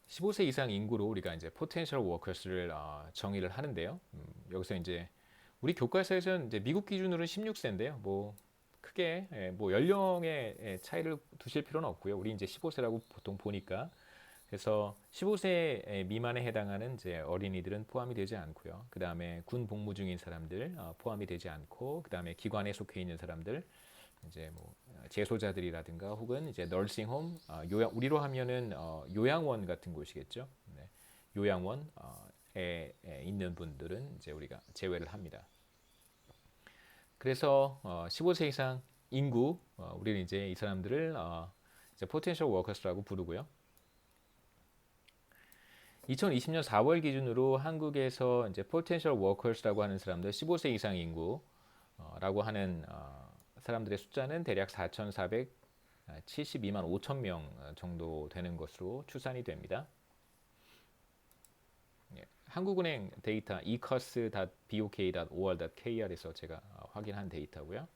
15세 이상 인구로 우리가 이제 potential workers를 정의를 하는데요. 여기서 이제 우리 교과서에서는 이제 미국 기준으로는 16세인데요. 뭐 크게 뭐 연령의 차이를 두실 필요는 없고요. 우리 이제 15세라고 보통 보니까 그래서 15세 미만에 해당하는 이제 어린이들은 포함이 되지 않고요. 그 다음에 군 복무 중인 사람들 포함이 되지 않고, 그 다음에 기관에 속해 있는 사람들, 이제 뭐 재소자들이라든가 혹은 이제 널싱홈, 요양 우리로 하면은 요양원 같은 곳이겠죠. 네. 요양원에 있는 분들은 이제 우리가 제외를 합니다. 그래서 15세 이상 인구, 우리는 이제 이 사람들을 이제 potential workers라고 부르고요. 2020년 4월 기준으로 한국에서 이제 potential workers라고 하는 사람들 15세 이상 인구라고 하는 사람들의 숫자는 대략 4,472만 5천 명 정도 되는 것으로 추산이 됩니다. 예, 한국은행 데이터 ecos.bok.or.kr에서 제가 확인한 데이터고요.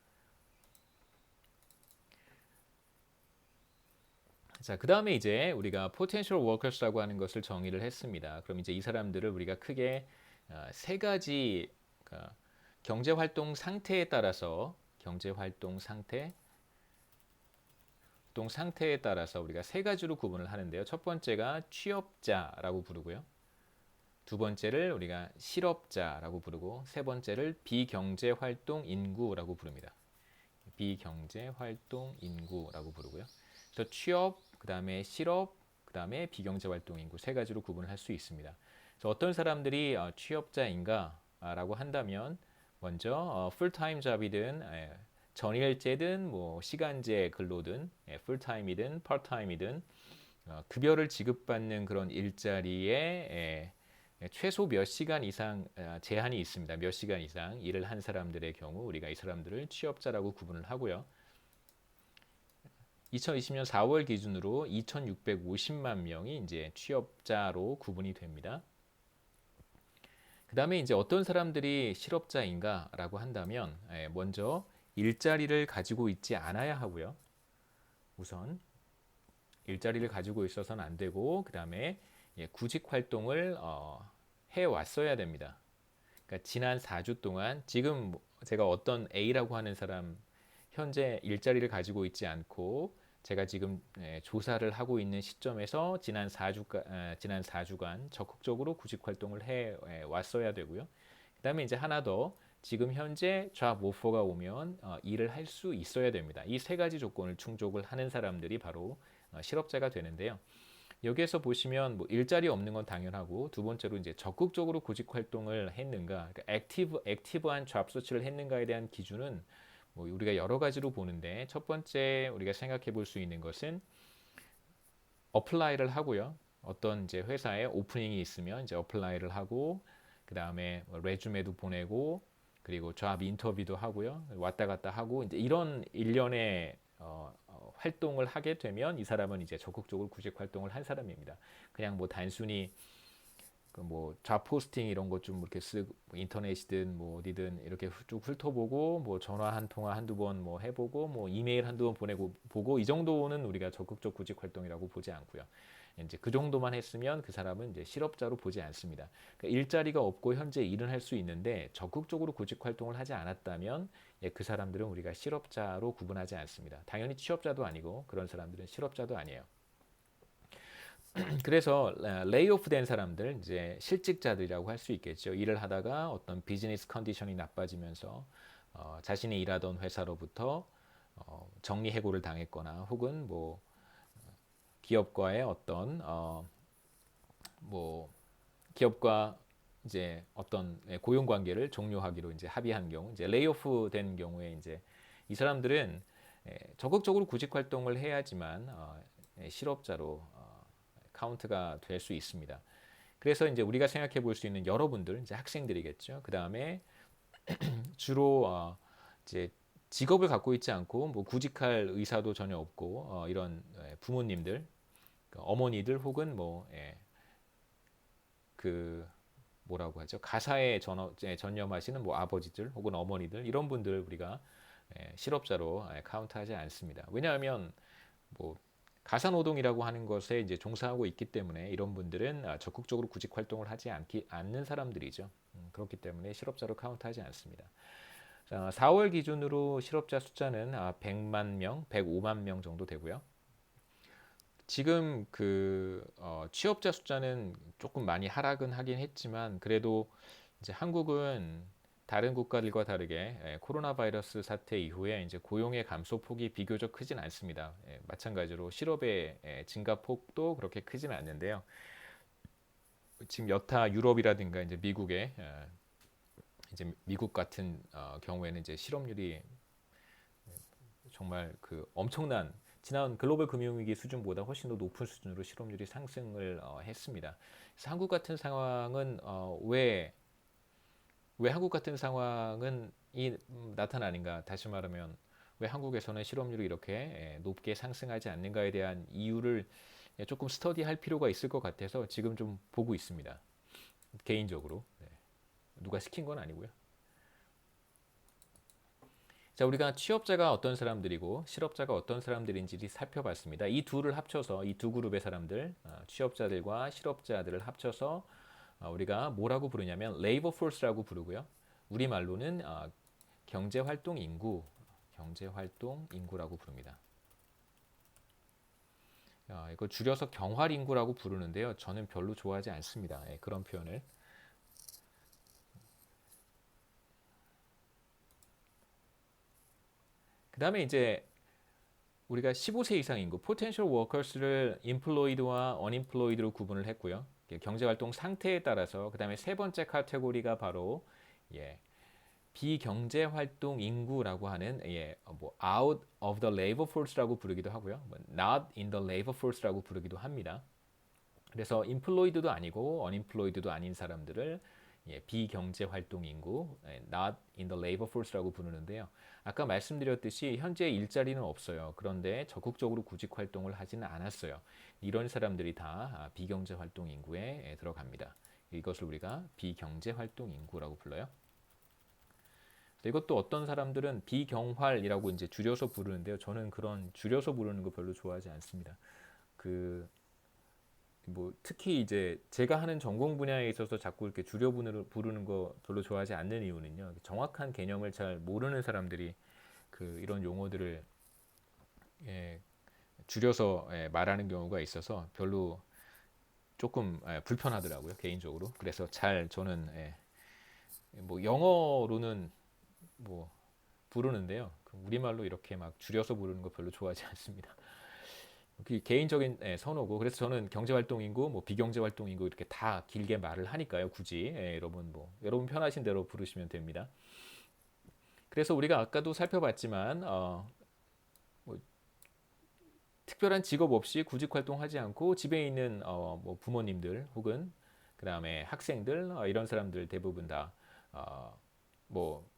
자, 그 다음에 이제 우리가 potential workers라고 하는 것을 정의를 했습니다. 그럼 이제 이 사람들을 우리가 크게 세 가지 경제 활동 상태에 따라서 상태에 따라서 우리가 세 가지로 구분을 하는데요. 첫 번째가 취업자라고 부르고요. 두 번째를 우리가 실업자라고 부르고, 세 번째를 비경제 활동 인구라고 부릅니다. 비경제 활동 인구라고 부르고요. 그래서 취업, 그 다음에 실업, 그 다음에 비경제 활동 인구 세 가지로 구분을 할 수 있습니다. 그래서 어떤 사람들이 취업자인가라고 한다면 먼저 풀타임 잡이든 전일제든 뭐 시간제 근로든 풀타임이든 파트타임이든 급여를 지급받는 그런 일자리에 최소 몇 시간 이상 제한이 있습니다. 몇 시간 이상 일을 한 사람들의 경우 우리가 이 사람들을 취업자라고 구분을 하고요. 2020년 4월 기준으로 2,650만 명이 이제 취업자로 구분이 됩니다. 그 다음에 이제 어떤 사람들이 실업자인가라고 한다면 먼저 일자리를 가지고 있지 않아야 하고요. 우선 일자리를 가지고 있어서는 안 되고, 그 다음에 구직 활동을 해 왔어야 됩니다. 그러니까 지난 4주 동안 지금 제가 어떤 A라고 하는 사람 현재 일자리를 가지고 있지 않고 제가 지금 조사를 하고 있는 시점에서 지난 4주간 적극적으로 구직 활동을 해 왔어야 되고요. 그다음에 이제 하나 더, 지금 현재 잡 오퍼가 오면 일을 할 수 있어야 됩니다. 이 세 가지 조건을 충족을 하는 사람들이 바로 실업자가 되는데요. 여기에서 보시면 뭐 일자리 없는 건 당연하고, 두 번째로 이제 적극적으로 구직 활동을 했는가, 그러니까 액티브한 잡 서치를 했는가에 대한 기준은 뭐 우리가 여러 가지로 보는데, 첫 번째 우리가 생각해 볼 수 있는 것은 어플라이를 하고요. 어떤 이제 회사에 오프닝이 있으면 이제 어플라이를 하고, 그 다음에 레주메도 보내고, 그리고 잡 인터뷰도 하고요. 왔다 갔다 하고, 이제 이런 일련의 활동을 하게 되면 이 사람은 이제 적극적으로 구직 활동을 한 사람입니다. 그냥 뭐 단순히 그뭐잡 포스팅 이런 것 좀 이렇게 쓰고 뭐 인터넷이든 뭐 어디든 이렇게 쭉 훑어보고, 뭐 전화 한 통화 한두 번 뭐 해보고, 뭐 이메일 한두 번 보내고 보고, 이 정도는 우리가 적극적 구직 활동이라고 보지 않고요. 이제 그 정도만 했으면 그 사람은 이제 실업자로 보지 않습니다. 그러니까 일자리가 없고 현재 일은 할 수 있는데 적극적으로 구직 활동을 하지 않았다면 그 사람들은 우리가 실업자로 구분하지 않습니다. 당연히 취업자도 아니고 그런 사람들은 실업자도 아니에요. 그래서 레이오프 된 사람들, 이제 실직자들이라고 할 수 있겠죠. 일을 하다가 어떤 비즈니스 컨디션이 나빠지면서 자신이 일하던 회사로부터 정리해고를 당했거나, 혹은 뭐 기업과의 어떤 뭐 기업과 이제 어떤 고용 관계를 종료하기로 이제 합의한 경우, 이제 레이오프 된 경우에 이제 이 사람들은 적극적으로 구직 활동을 해야지만 실업자로 카운트가 될 수 있습니다. 그래서 이제 우리가 생각해 볼 수 있는 여러분들, 이제 학생들이겠죠. 그 다음에 주로 이제 직업을 갖고 있지 않고 뭐 구직할 의사도 전혀 없고 이런 부모님들, 어머니들, 혹은 뭐 그 뭐라고 하죠? 가사에 전념하시는 뭐 아버지들 혹은 어머니들, 이런 분들 우리가 실업자로 카운트하지 않습니다. 왜냐하면 뭐 가사노동이라고 하는 것에 이제 종사하고 있기 때문에 이런 분들은 적극적으로 구직 활동을 하지 않는 사람들이죠. 그렇기 때문에 실업자로 카운트하지 않습니다. 자, 4월 기준으로 실업자 숫자는 100만 명, 105만 명 정도 되고요. 지금 취업자 숫자는 조금 많이 하락은 하긴 했지만 그래도 이제 한국은 다른 국가들과 다르게 코로나 바이러스 사태 이후에 이제 고용의 감소 폭이 비교적 크진 않습니다. 마찬가지로 실업의 증가 폭도 그렇게 크지는 않는데요. 지금 여타 유럽이라든가 이제 미국의 이제 미국 같은 경우에는 이제 실업률이 정말 엄청난 지난 글로벌 금융위기 수준보다 훨씬 더 높은 수준으로 실업률이 상승을 했습니다. 그래서 한국 같은 상황은 왜 한국 같은 상황은 나타나는가? 다시 말하면 왜 한국에서는 실업률이 이렇게 높게 상승하지 않는가에 대한 이유를 조금 스터디할 필요가 있을 것 같아서 지금 좀 보고 있습니다. 개인적으로. 네. 누가 시킨 건 아니고요. 자, 우리가 취업자가 어떤 사람들이고 실업자가 어떤 사람들인지 살펴봤습니다. 이 둘을 합쳐서 이 두 그룹의 사람들, 취업자들과 실업자들을 합쳐서 우리가 뭐라고 부르냐면 레이버 포스라고 부르고요. 우리말로는 경제활동 인구라고 부릅니다. 이거 줄여서 경활인구라고 부르는데요. 저는 별로 좋아하지 않습니다. 그런 표현을. 그 다음에 이제 우리가 15세 이상 인구, potential workers를 employed와 unemployed로 구분을 했고요. 경제활동 상태에 따라서 그 다음에 세 번째 카테고리가 바로 비경제활동 인구라고 하는 out of the labor force라고 부르기도 하고요. not in the labor force라고 부르기도 합니다. 그래서 employed도 아니고 unemployed도 아닌 사람들을 비경제활동 인구, not in the labor force라고 부르는데요. 아까 말씀드렸듯이 현재 일자리는 없어요. 그런데 적극적으로 구직 활동을 하지는 않았어요. 이런 사람들이 다 비경제활동 인구에 들어갑니다. 이것을 우리가 비경제활동 인구라고 불러요. 이것도 어떤 사람들은 비경활이라고 이제 줄여서 부르는데요. 저는 그런 줄여서 부르는 거 별로 좋아하지 않습니다. 특히 이제 제가 하는 전공 분야에 있어서 자꾸 이렇게 줄여 부르는 거 별로 좋아하지 않는 이유는요. 정확한 개념을 잘 모르는 사람들이 이런 용어들을 줄여서 말하는 경우가 있어서 별로 조금 불편하더라고요, 개인적으로. 그래서 저는 영어로는 부르는데요. 우리말로 이렇게 막 줄여서 부르는 거 별로 좋아하지 않습니다. 개인적인 선호고 그래서 저는 경제활동인구, 비경제활동인구 이렇게 다 길게 말을 하니까요. 굳이 여러분 편하신 대로 부르시면 됩니다. 그래서 우리가 아까도 살펴봤지만 특별한 직업 없이 구직 활동하지 않고 집에 있는 부모님들 혹은 그 다음에 학생들 이런 사람들 대부분 다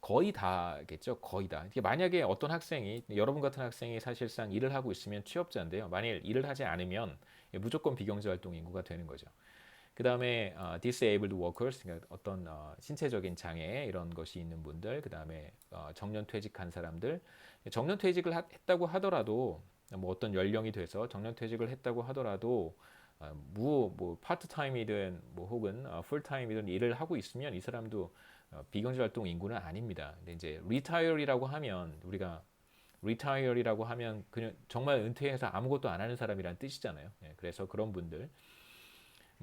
거의 다겠죠. 거의 다. 만약에 어떤 학생이 여러분 같은 학생이 사실상 일을 하고 있으면 취업자인데요. 만일 일을 하지 않으면 무조건 비경제활동 인구가 되는 거죠. 그 다음에 disabled workers, 그러니까 어떤 신체적인 장애 이런 것이 있는 분들, 그 다음에 정년퇴직한 사람들, 정년퇴직을 했다고 하더라도 어떤 연령이 돼서 정년퇴직을 했다고 하더라도 파트타임이든 혹은 풀타임이든 일을 하고 있으면 이 사람도 비경제활동 인구는 아닙니다. 근데 이제 retire이라고 하면 그냥 정말 은퇴해서 아무것도 안 하는 사람이란 뜻이잖아요. 그래서 그런 분들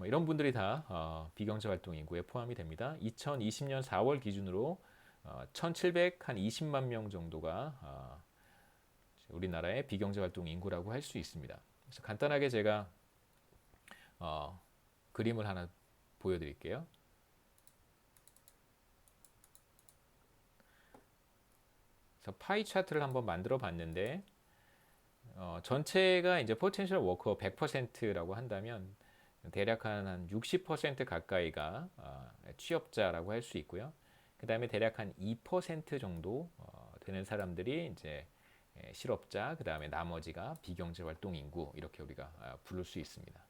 이런 분들이 다 비경제활동 인구에 포함이 됩니다. 2020년 4월 기준으로 1,720만 명 정도가 우리나라의 비경제활동 인구라고 할 수 있습니다. 그래서 간단하게 제가 그림을 하나 보여드릴게요. 그래서 파이 차트를 한번 만들어 봤는데 전체가 이제 포텐셜 워커 100%라고 한다면 대략 한 60% 가까이가 취업자라고 할 수 있고요. 그 다음에 대략 한 2% 정도 되는 사람들이 이제 실업자, 그 다음에 나머지가 비경제활동 인구 이렇게 우리가 부를 수 있습니다.